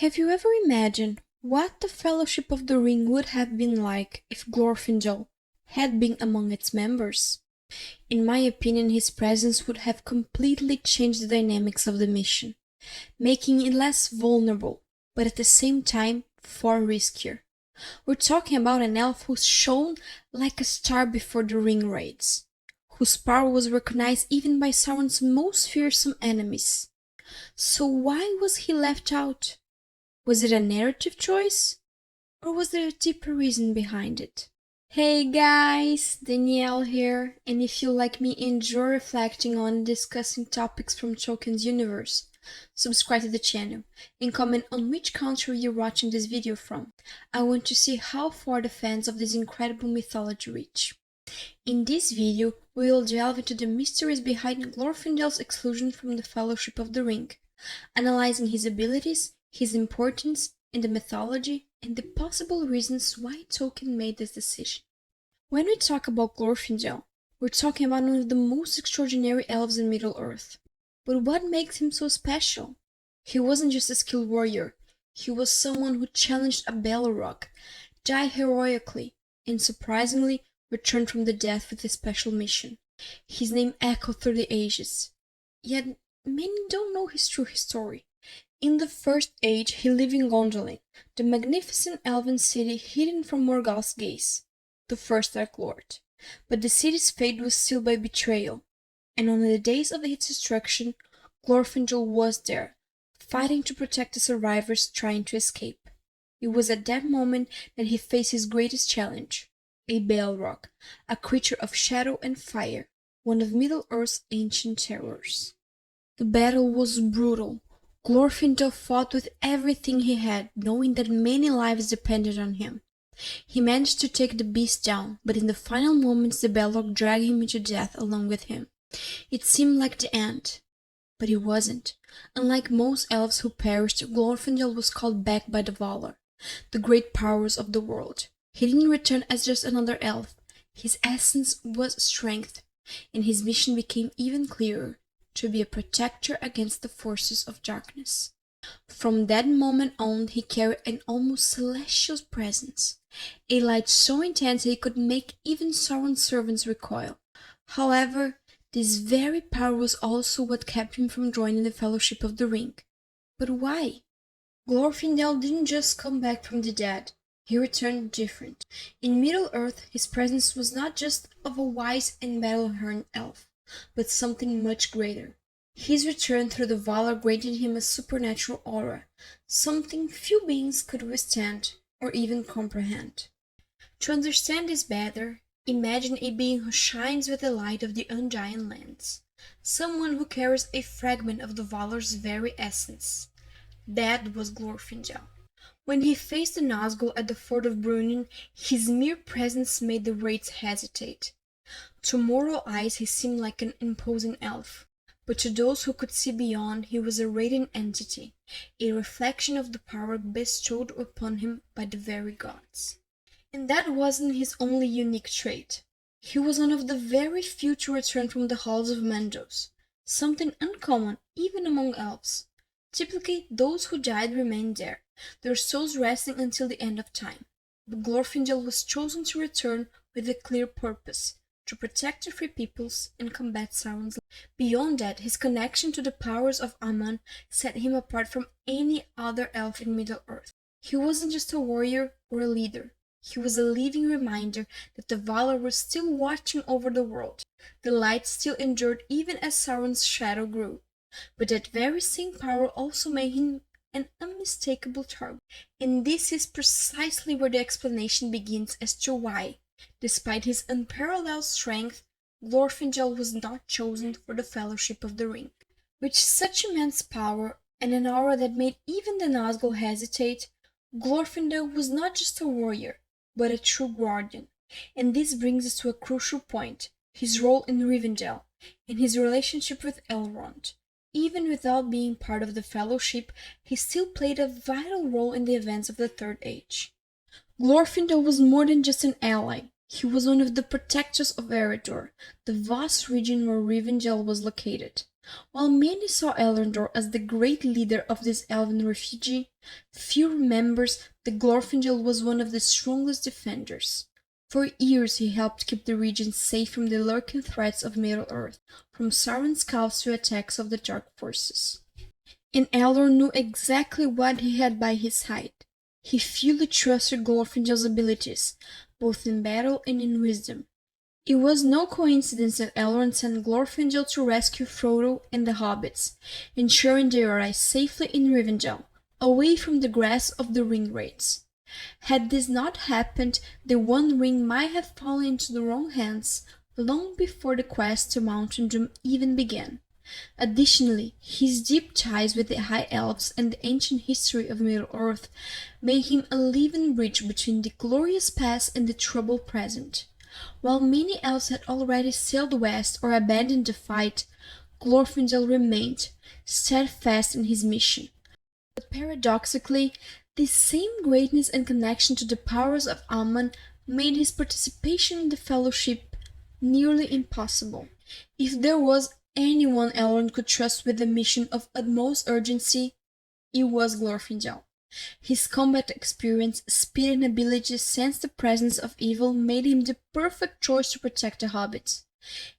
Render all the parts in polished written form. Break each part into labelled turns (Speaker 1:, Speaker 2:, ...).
Speaker 1: Have you ever imagined what the Fellowship of the Ring would have been like if Glorfindel had been among its members? In my opinion, his presence would have completely changed the dynamics of the mission, making it less vulnerable, but at the same time far riskier. We're talking about an elf who shone like a star before the ring raids, whose power was recognized even by Sauron's most fearsome enemies. So why was he left out? Was it a narrative choice? Or was there a deeper reason behind it? Hey guys, Danielle here, and if you like me enjoy reflecting on and discussing topics from Tolkien's universe, subscribe to the channel and comment on which country you're watching this video from. I want to see how far the fans of this incredible mythology reach. In this video, we will delve into the mysteries behind Glorfindel's exclusion from the Fellowship of the Ring, analyzing his abilities, his importance in the mythology, and the possible reasons why Tolkien made this decision. When we talk about Glorfindel, we're talking about one of the most extraordinary elves in Middle-earth. But what makes him so special? He wasn't just a skilled warrior, he was someone who challenged a Balrog, died heroically, and surprisingly returned from the dead with a special mission. His name echoed through the ages, yet many don't know his true story. In the First Age, he lived in Gondolin, the magnificent elven city hidden from Morgoth's gaze, the first Dark Lord. But the city's fate was sealed by betrayal, and on the days of its destruction, Glorfindel was there, fighting to protect the survivors trying to escape. It was at that moment that he faced his greatest challenge, a Balrog, a creature of shadow and fire, one of Middle-earth's ancient terrors. The battle was brutal. Glorfindel fought with everything he had, knowing that many lives depended on him. He managed to take the beast down, but in the final moments the Balrog dragged him into death along with him. It seemed like the end, but it wasn't. Unlike most elves who perished, Glorfindel was called back by the Valar, the great powers of the world. He didn't return as just another elf. His essence was strength, and his mission became even clearer: to be a protector against the forces of darkness. From that moment on, he carried an almost celestial presence, a light so intense that it could make even Sauron's servants recoil. However, this very power was also what kept him from joining the Fellowship of the Ring. But why? Glorfindel didn't just come back from the dead. He returned different. In Middle-earth, his presence was not just of a wise and battle-hardened elf, but something much greater. His return through the Valar granted him a supernatural aura, something few beings could withstand or even comprehend. To understand this better, imagine a being who shines with the light of the Undying Lands, someone who carries a fragment of the Valar's very essence. That was Glorfindel. When he faced the Nazgul at the ford of Brunnen, his mere presence made the raids hesitate. To mortal eyes he seemed like an imposing elf, but to those who could see beyond, he was a radiant entity, a reflection of the power bestowed upon him by the very gods. And that wasn't his only unique trait. He was one of the very few to return from the halls of Mandos, something uncommon even among elves. Typically, those who died remained there, their souls resting until the end of time. But Glorfindel was chosen to return with a clear purpose: to protect the free peoples and combat Sauron's. Beyond that, his connection to the powers of Aman set him apart from any other elf in Middle-earth. He wasn't just a warrior or a leader. He was a living reminder that the Valar were still watching over the world. The light still endured even as Sauron's shadow grew. But that very same power also made him an unmistakable target. And this is precisely where the explanation begins as to why, despite his unparalleled strength, Glorfindel was not chosen for the Fellowship of the Ring. With such immense power and an aura that made even the Nazgul hesitate, Glorfindel was not just a warrior, but a true guardian. And this brings us to a crucial point: his role in Rivendell and his relationship with Elrond. Even without being part of the Fellowship, he still played a vital role in the events of the Third Age. Glorfindel was more than just an ally. He was one of the protectors of Eredor, the vast region where Rivendell was located. While many saw Elrondor as the great leader of this elven refugee, few remembers that Glorfindel was one of the strongest defenders. For years he helped keep the region safe from the lurking threats of Middle-earth, from Sauron's scouts to attacks of the Dark Forces. And Elrond knew exactly what he had by his side. He fully trusted Glorfindel's abilities, both in battle and in wisdom. It was no coincidence that Elrond sent Glorfindel to rescue Frodo and the hobbits, ensuring they arrived safely in Rivendell, away from the grasp of the Ringwraiths. Had this not happened, the One Ring might have fallen into the wrong hands long before the quest to Mountain Doom even began. Additionally, his deep ties with the High Elves and the ancient history of Middle-earth made him a living bridge between the glorious past and the troubled present. While many elves had already sailed west or abandoned the fight, Glorfindel remained, steadfast in his mission. But paradoxically, this same greatness and connection to the powers of Aman made his participation in the Fellowship nearly impossible. If there was anyone Elrond could trust with a mission of utmost urgency, it was Glorfindel. His combat experience, speed and ability to sense the presence of evil made him the perfect choice to protect the hobbits.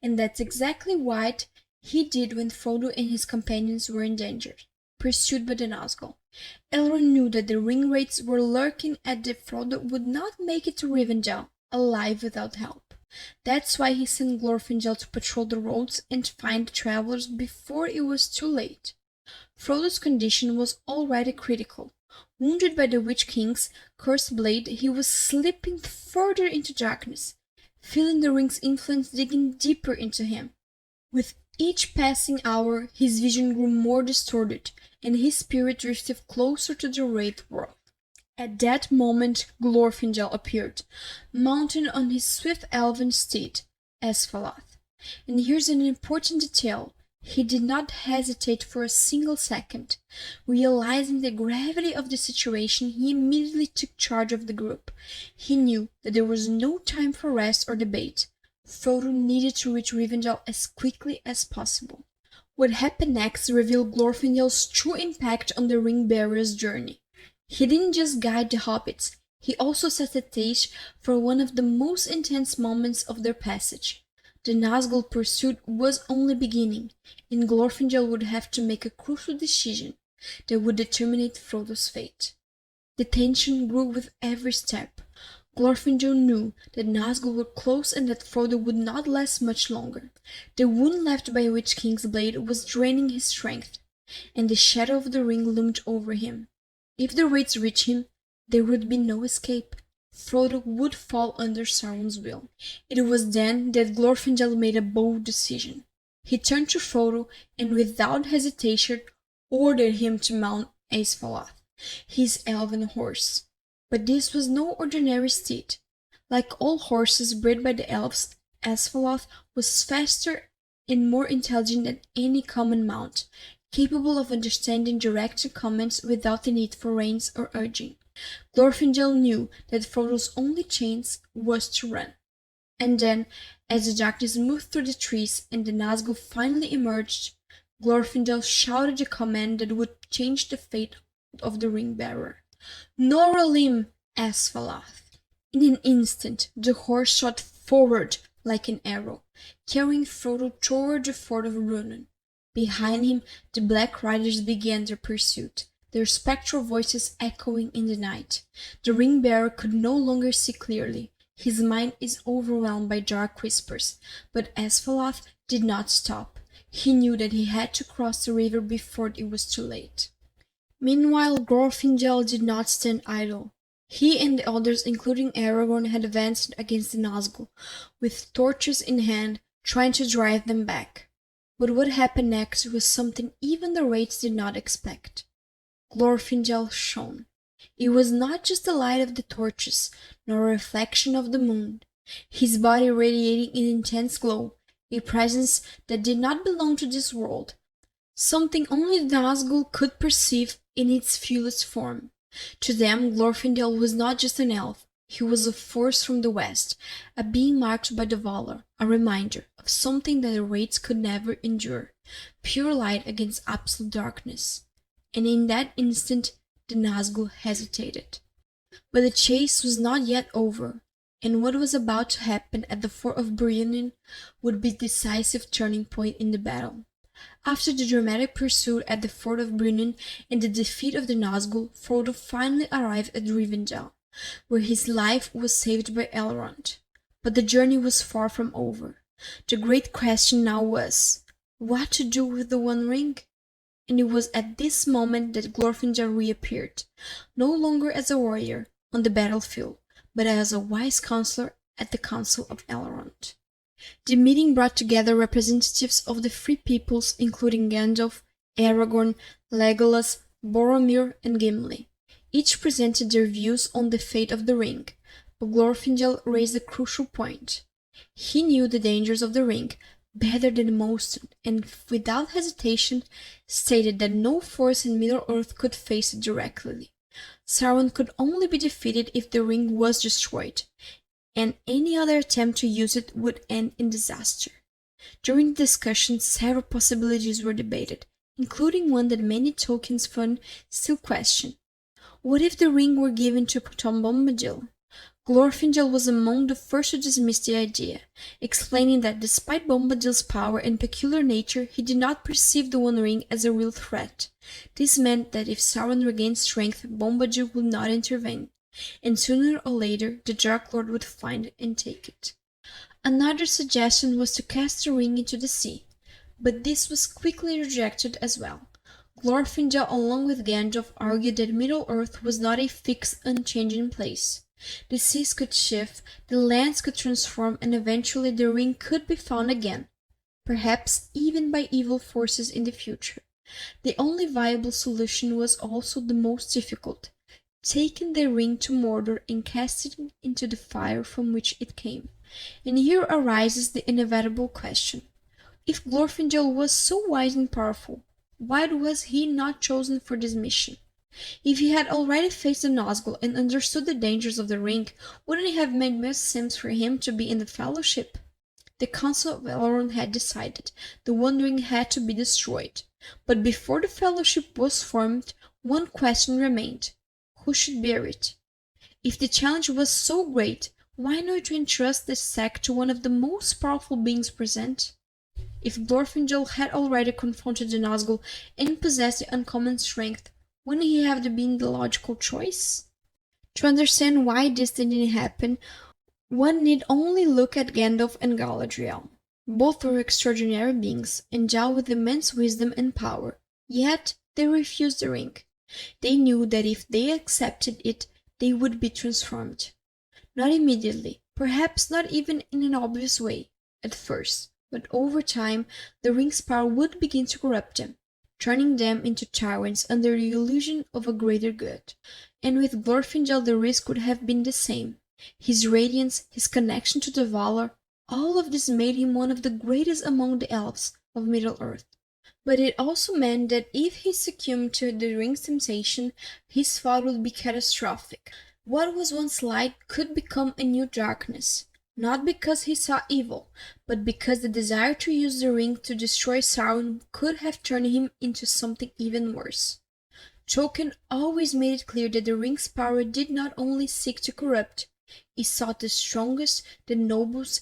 Speaker 1: And that's exactly what he did when Frodo and his companions were in danger, pursued by the Nazgul. Elrond knew that the Ringwraiths were lurking and that Frodo would not make it to Rivendell alive without help. That's why he sent Glorfindel to patrol the roads and find the travelers before it was too late. Frodo's condition was already critical. Wounded by the Witch King's cursed blade, he was slipping further into darkness, feeling the ring's influence digging deeper into him. With each passing hour, his vision grew more distorted, and his spirit drifted closer to the Wraith world. At that moment Glorfindel appeared, mounted on his swift elven steed, Asfaloth. And here's an important detail. He did not hesitate for a single second. Realizing the gravity of the situation, he immediately took charge of the group. He knew that there was no time for rest or debate. Frodo needed to reach Rivendell as quickly as possible. What happened next revealed Glorfindel's true impact on the Ring-Bearer's journey. He didn't just guide the hobbits, he also set the stage for one of the most intense moments of their passage. The Nazgul pursuit was only beginning, and Glorfindel would have to make a crucial decision that would determine Frodo's fate. The tension grew with every step. Glorfindel knew that Nazgul were close and that Frodo would not last much longer. The wound left by Witch King's blade was draining his strength, and the shadow of the ring loomed over him. If the Wraiths reached him, there would be no escape. Frodo would fall under Sauron's will. It was then that Glorfindel made a bold decision. He turned to Frodo and without hesitation ordered him to mount Asfaloth, his elven horse. But this was no ordinary steed. Like all horses bred by the elves, Asfaloth was faster and more intelligent than any common mount, capable of understanding direct commands without the need for reins or urging. Glorfindel knew that Frodo's only chance was to run. And then, as the darkness moved through the trees and the Nazgul finally emerged, Glorfindel shouted a command that would change the fate of the Ring-Bearer. Noralim, Asfaloth! In an instant, the horse shot forward like an arrow, carrying Frodo toward the fort of Rhunon. Behind him, the Black Riders began their pursuit, their spectral voices echoing in the night. The Ring-Bearer could no longer see clearly. His mind is overwhelmed by dark whispers, but Asfaloth did not stop. He knew that he had to cross the river before it was too late. Meanwhile, Glorfindel did not stand idle. He and the others, including Aragorn, had advanced against the Nazgul, with torches in hand, trying to drive them back. But what happened next was something even the Wraiths did not expect. Glorfindel shone. It was not just the light of the torches, nor a reflection of the moon. His body radiating an intense glow, a presence that did not belong to this world, something only the Nazgul could perceive in its fullest form. To them, Glorfindel was not just an elf, He was a force from the west, a being marked by the valor, a reminder of something that the wraiths could never endure, pure light against absolute darkness. And in that instant the Nazgul hesitated. But the chase was not yet over, and what was about to happen at the fort of Brynnin would be the decisive turning point in the battle. After the dramatic pursuit at the fort of Brynnin and the defeat of the Nazgul, Frodo finally arrived at Rivendell, where his life was saved by Elrond. But the journey was far from over. The great question now was, what to do with the One Ring? And it was at this moment that Glorfindel reappeared, no longer as a warrior on the battlefield, but as a wise counselor at the Council of Elrond. The meeting brought together representatives of the three peoples, including Gandalf, Aragorn, Legolas, Boromir, and Gimli. Each presented their views on the fate of the ring, but Glorfindel raised a crucial point. He knew the dangers of the ring better than most, and without hesitation stated that no force in Middle-earth could face it directly. Sauron could only be defeated if the ring was destroyed, and any other attempt to use it would end in disaster. During the discussion, several possibilities were debated, including one that many Tolkien's fans still question. What if the ring were given to Tom Bombadil? Glorfindel was among the first to dismiss the idea, explaining that despite Bombadil's power and peculiar nature, he did not perceive the One Ring as a real threat. This meant that if Sauron regained strength, Bombadil would not intervene, and sooner or later the Dark Lord would find it and take it. Another suggestion was to cast the ring into the sea, but this was quickly rejected as well. Glorfindel, along with Gandalf, argued that Middle-earth was not a fixed, unchanging place. The seas could shift, the lands could transform, and eventually the ring could be found again, perhaps even by evil forces in the future. The only viable solution was also the most difficult, taking the ring to Mordor and casting it into the fire from which it came. And here arises the inevitable question. If Glorfindel was so wise and powerful, why was he not chosen for this mission? If he had already faced the Nazgul and understood the dangers of the ring, wouldn't it have made more sense for him to be in the Fellowship? The Council of Elrond had decided the One Ring had to be destroyed, but before the Fellowship was formed, one question remained. Who should bear it? If the challenge was so great, why not entrust the sack to one of the most powerful beings present? If Glorfindel had already confronted the Nazgul and possessed the uncommon strength, wouldn't he have been the logical choice? To understand why this didn't happen, one need only look at Gandalf and Galadriel. Both were extraordinary beings, endowed with immense wisdom and power, yet they refused the ring. They knew that if they accepted it, they would be transformed. Not immediately, perhaps not even in an obvious way, at first, but over time the ring's power would begin to corrupt them, turning them into tyrants under the illusion of a greater good. And with Glorfindel the risk would have been the same. His radiance, his connection to the Valar, all of this made him one of the greatest among the elves of Middle-earth. But it also meant that if he succumbed to the ring's temptation, his fall would be catastrophic. What was once light could become a new darkness, not because he saw evil, but because the desire to use the ring to destroy Sauron could have turned him into something even worse. Tolkien always made it clear that the ring's power did not only seek to corrupt, it sought the strongest, the noblest,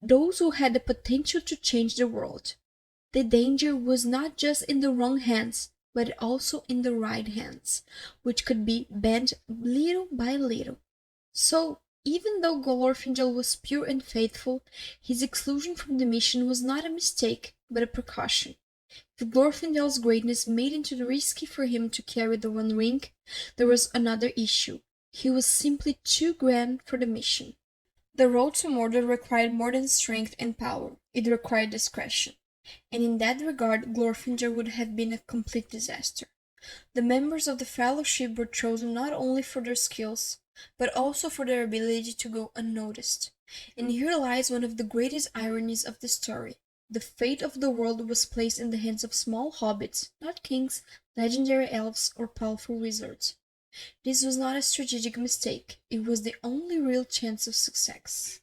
Speaker 1: those who had the potential to change the world. The danger was not just in the wrong hands, but also in the right hands, which could be bent little by little. So, even though Glorfindel was pure and faithful, his exclusion from the mission was not a mistake, but a precaution. If Glorfindel's greatness made it too risky for him to carry the One Ring, there was another issue. He was simply too grand for the mission. The road to Mordor required more than strength and power, it required discretion. And in that regard Glorfindel would have been a complete disaster. The members of the Fellowship were chosen not only for their skills, but also for their ability to go unnoticed. And here lies one of the greatest ironies of the story. The fate of the world was placed in the hands of small hobbits, not kings, legendary elves, or powerful wizards. This was not a strategic mistake, it was the only real chance of success.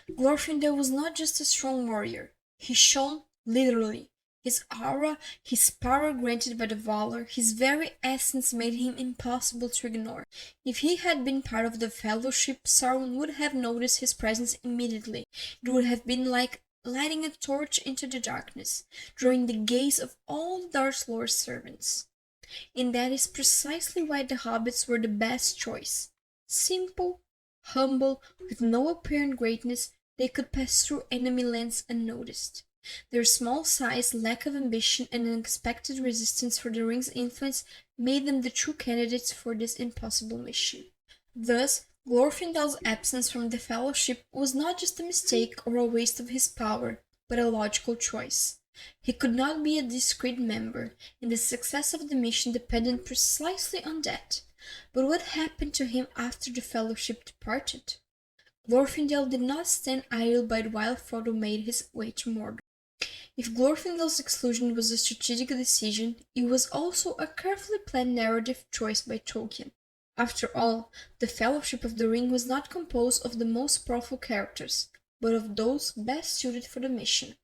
Speaker 1: Glorfindel was not just a strong warrior, he shone literally. His aura, his power granted by the Valor, his very essence made him impossible to ignore. If he had been part of the Fellowship, Sauron would have noticed his presence immediately. It would have been like lighting a torch into the darkness, drawing the gaze of all Darth Lord's servants. And that is precisely why the hobbits were the best choice. Simple, humble, with no apparent greatness, they could pass through enemy lands unnoticed. Their small size, lack of ambition, and unexpected resistance for the ring's influence made them the true candidates for this impossible mission. Thus, Glorfindel's absence from the Fellowship was not just a mistake or a waste of his power, but a logical choice. He could not be a discreet member, and the success of the mission depended precisely on that. But what happened to him after the Fellowship departed? Glorfindel did not stand idle by while Frodo made his way to Mordor. If Glorfindel's exclusion was a strategic decision, it was also a carefully planned narrative choice by Tolkien. After all, the Fellowship of the Ring was not composed of the most powerful characters, but of those best suited for the mission.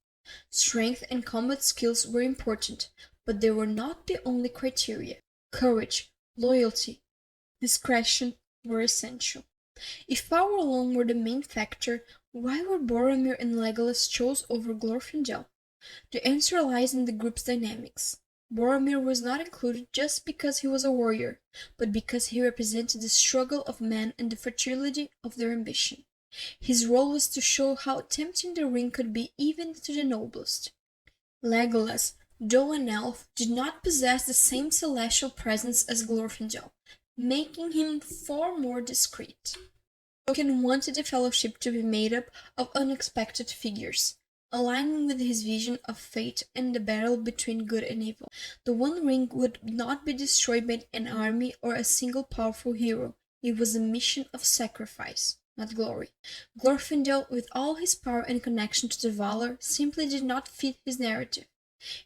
Speaker 1: Strength and combat skills were important, but they were not the only criteria. Courage, loyalty, discretion were essential. If power alone were the main factor, why were Boromir and Legolas chosen over Glorfindel? The answer lies in the group's dynamics. Boromir was not included just because he was a warrior, but because he represented the struggle of men and the fertility of their ambition. His role was to show how tempting the ring could be even to the noblest. Legolas, though an elf, did not possess the same celestial presence as Glorfindel, making him far more discreet. Tolkien wanted the Fellowship to be made up of unexpected figures, aligning with his vision of fate and the battle between good and evil. The One Ring would not be destroyed by an army or a single powerful hero. It was a mission of sacrifice, not glory. Glorfindel, with all his power and connection to the Valar, simply did not fit his narrative.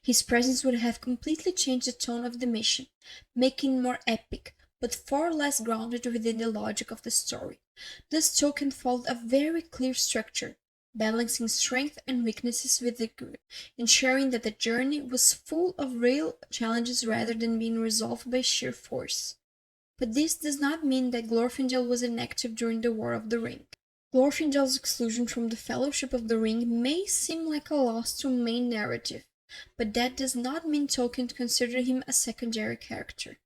Speaker 1: His presence would have completely changed the tone of the mission, making it more epic, but far less grounded within the logic of the story. Thus Tolkien followed a very clear structure, balancing strength and weaknesses with the good, ensuring that the journey was full of real challenges rather than being resolved by sheer force. But this does not mean that Glorfindel was inactive during the War of the Ring. Glorfindel's exclusion from the Fellowship of the Ring may seem like a loss to main narrative, but that does not mean Tolkien considered him a secondary character.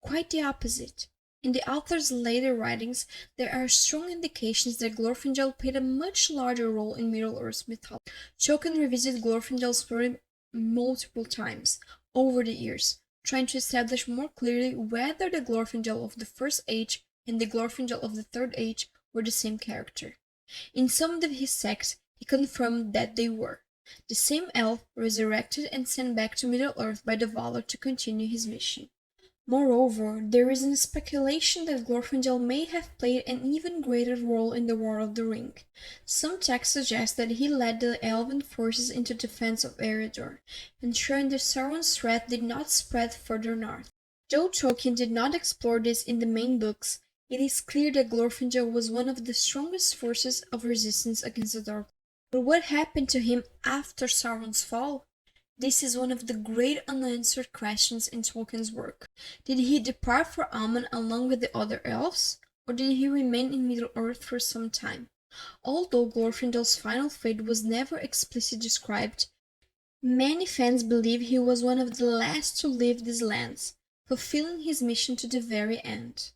Speaker 1: Quite the opposite. In the author's later writings, there are strong indications that Glorfindel played a much larger role in Middle-earth mythology. Tolkien revisited Glorfindel's story multiple times over the years, trying to establish more clearly whether the Glorfindel of the First Age and the Glorfindel of the Third Age were the same character. In some of his texts, he confirmed that they were. The same elf resurrected and sent back to Middle-earth by the Valar to continue his mission. Moreover, there is a speculation that Glorfindel may have played an even greater role in the War of the Ring. Some texts suggest that he led the elven forces into defense of Eredor, ensuring that Sauron's threat did not spread further north. Though Tolkien did not explore this in the main books, it is clear that Glorfindel was one of the strongest forces of resistance against the Dark. But what happened to him after Sauron's fall? This is one of the great unanswered questions in Tolkien's work. Did he depart for Aman along with the other elves, or did he remain in Middle-earth for some time? Although Glorfindel's final fate was never explicitly described, many fans believe he was one of the last to leave these lands, fulfilling his mission to the very end.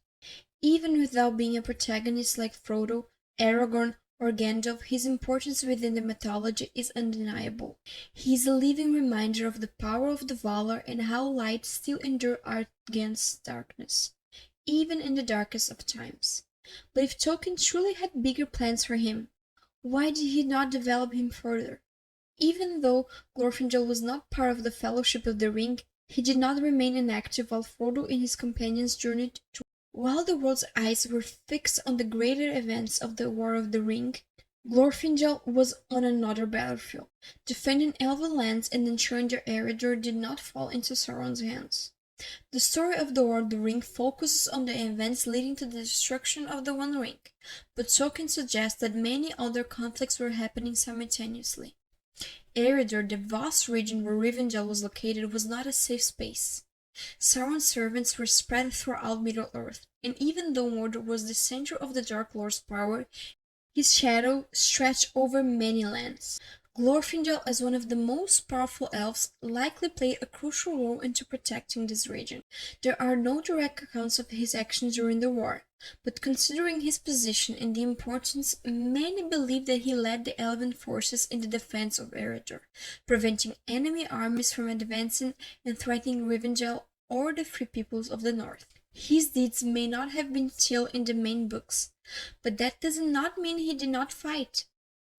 Speaker 1: Even without being a protagonist like Frodo, Aragorn, or Gandalf, his importance within the mythology is undeniable. He is a living reminder of the power of the Valar and how light still endures against darkness, even in the darkest of times. But if Tolkien truly had bigger plans for him, why did he not develop him further? Even though Glorfindel was not part of the Fellowship of the Ring, he did not remain inactive while Frodo and his companions journeyed to. While the world's eyes were fixed on the greater events of the War of the Ring, Glorfindel was on another battlefield, defending elven lands and ensuring that Eredor did not fall into Sauron's hands. The story of the War of the Ring focuses on the events leading to the destruction of the One Ring, but Tolkien suggests that many other conflicts were happening simultaneously. Eredor, the vast region where Rivendell was located, was not a safe space. Sauron's servants were spread throughout Middle-earth, and even though Mordor was the center of the Dark Lord's power, his shadow stretched over many lands. Glorfindel, as one of the most powerful elves, likely played a crucial role into protecting this region. There are no direct accounts of his actions during the war, but considering his position and the importance, many believe that he led the elven forces in the defense of Eredor, preventing enemy armies from advancing and threatening Rivendell or the Free Peoples of the North. His deeds may not have been still in the main books, but that does not mean he did not fight.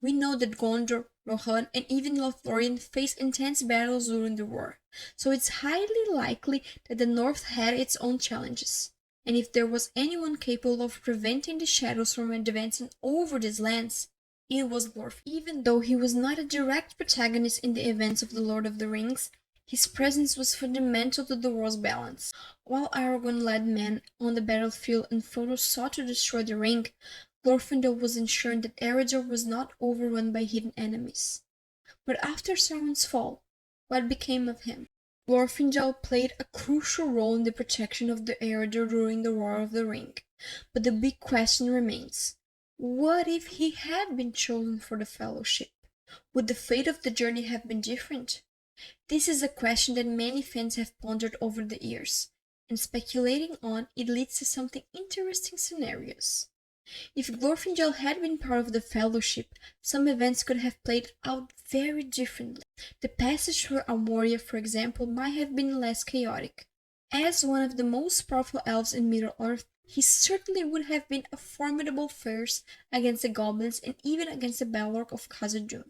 Speaker 1: We know that Gondor, Rohan, and even Lothlorien faced intense battles during the war, so it's highly likely that the North had its own challenges. And if there was anyone capable of preventing the shadows from advancing over these lands, it was Glorfindel. Even though he was not a direct protagonist in the events of The Lord of the Rings, his presence was fundamental to the war's balance. While Aragorn led men on the battlefield and Frodo sought to destroy the ring, Glorfindel was ensuring that Eredor was not overrun by hidden enemies. But after Sauron's fall, what became of him? Glorfindel played a crucial role in the protection of the Eredor during the War of the Ring. But the big question remains, what if he had been chosen for the Fellowship? Would the fate of the journey have been different? This is a question that many fans have pondered over the years, and speculating on it leads to something interesting scenarios. If Glorfindel had been part of the Fellowship, some events could have played out very differently. The passage through Moria, for example, might have been less chaotic. As one of the most powerful elves in Middle-earth, he certainly would have been a formidable force against the goblins and even against the Balrog of Khazad-dûm.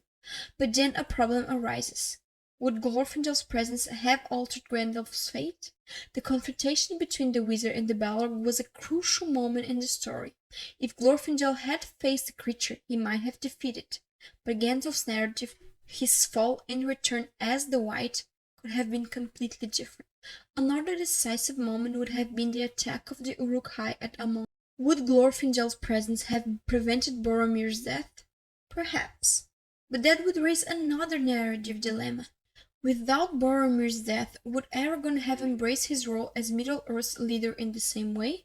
Speaker 1: But then a problem arises. Would Glorfindel's presence have altered Gandalf's fate? The confrontation between the wizard and the Balrog was a crucial moment in the story. If Glorfindel had faced the creature, he might have defeated, but Gandalf's narrative, his fall and return as the White, could have been completely different. Another decisive moment would have been the attack of the Uruk-hai at Amon. Would Glorfindel's presence have prevented Boromir's death? Perhaps. But that would raise another narrative dilemma. Without Boromir's death, would Aragorn have embraced his role as Middle-earth's leader in the same way?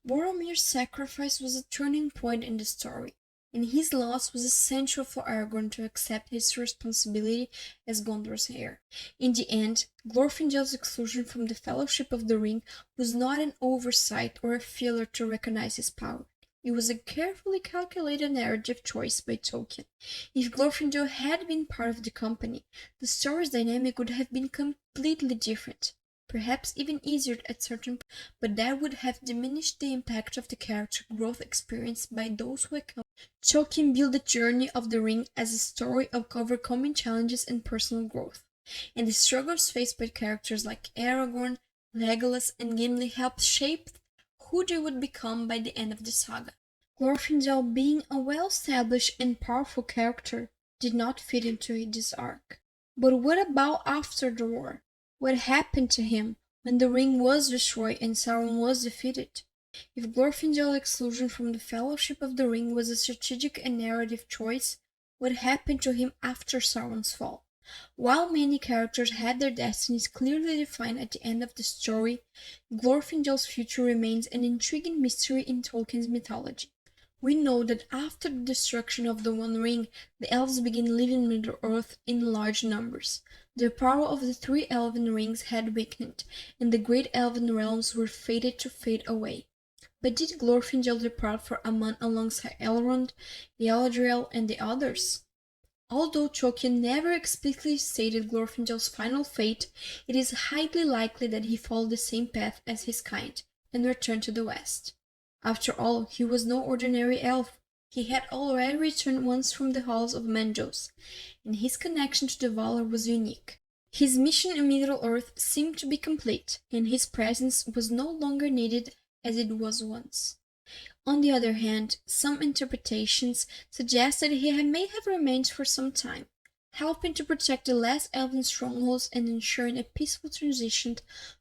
Speaker 1: Boromir's sacrifice was a turning point in the story, and his loss was essential for Aragorn to accept his responsibility as Gondor's heir. In the end, Glorfindel's exclusion from the Fellowship of the Ring was not an oversight or a failure to recognize his power. It was a carefully calculated narrative choice by Tolkien. If Glorfindel had been part of the company, the story's dynamic would have been completely different, perhaps even easier at certain points, but that would have diminished the impact of the character growth experienced by those who account. Tolkien built the journey of the ring as a story of overcoming challenges and personal growth, and the struggles faced by characters like Aragorn, Legolas, and Gimli helped shape who they would become by the end of the saga. Glorfindel, being a well-established and powerful character, did not fit into this arc. But what about after the war? What happened to him when the ring was destroyed and Sauron was defeated? If Glorfindel's exclusion from the Fellowship of the Ring was a strategic and narrative choice, what happened to him after Sauron's fall? While many characters had their destinies clearly defined at the end of the story, Glorfindel's future remains an intriguing mystery in Tolkien's mythology. We know that after the destruction of the One Ring, the elves began living in Middle-earth in large numbers. The power of the three elven rings had weakened, and the great elven realms were fated to fade away. But did Glorfindel depart for Aman alongside Elrond, Galadriel, and the others? Although Tolkien never explicitly stated Glorfindel's final fate, it is highly likely that he followed the same path as his kind, and returned to the west. After all, he was no ordinary elf. He had already returned once from the halls of Mandos, and his connection to the Valar was unique. His mission in Middle-earth seemed to be complete, and his presence was no longer needed as it was once. On the other hand, some interpretations suggest that he may have remained for some time, helping to protect the last elven strongholds and ensuring a peaceful transition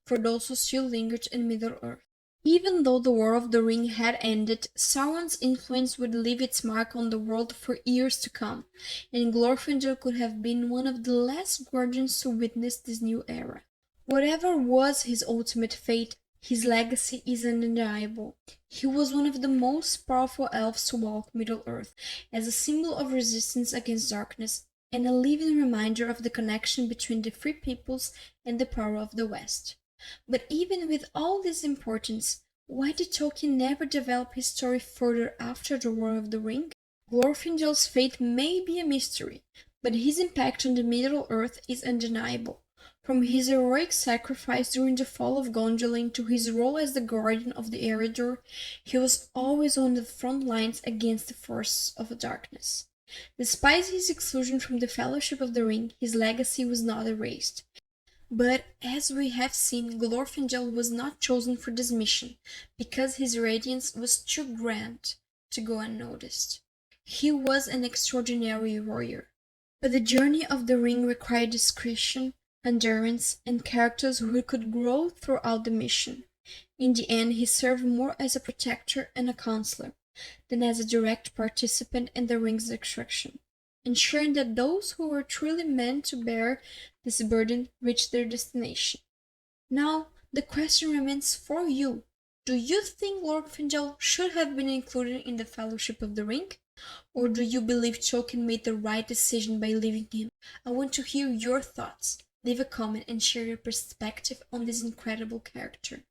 Speaker 1: for those who still lingered in Middle-earth. Even though the War of the Ring had ended, Sauron's influence would leave its mark on the world for years to come, and Glorfindel could have been one of the last guardians to witness this new era. Whatever was his ultimate fate, his legacy is undeniable. He was one of the most powerful elves to walk Middle-earth, as a symbol of resistance against darkness, and a living reminder of the connection between the Free Peoples and the power of the West. But even with all this importance, why did Tolkien never develop his story further after the War of the Ring? Glorfindel's fate may be a mystery, but his impact on the Middle-earth is undeniable. From his heroic sacrifice during the fall of Gondolin to his role as the guardian of the Eredor, he was always on the front lines against the forces of darkness. Despite his exclusion from the Fellowship of the Ring, his legacy was not erased. But as we have seen, Glorfindel was not chosen for this mission, because his radiance was too grand to go unnoticed. He was an extraordinary warrior, but the journey of the ring required discretion, endurance, and characters who could grow throughout the mission. In the end, he served more as a protector and a counselor than as a direct participant in the ring's destruction, ensuring that those who were truly meant to bear this burden reached their destination. Now, the question remains for you. Do you think Glorfindel should have been included in the Fellowship of the Ring? Or do you believe Tolkien made the right decision by leaving him? I want to hear your thoughts. Leave a comment and share your perspective on this incredible character.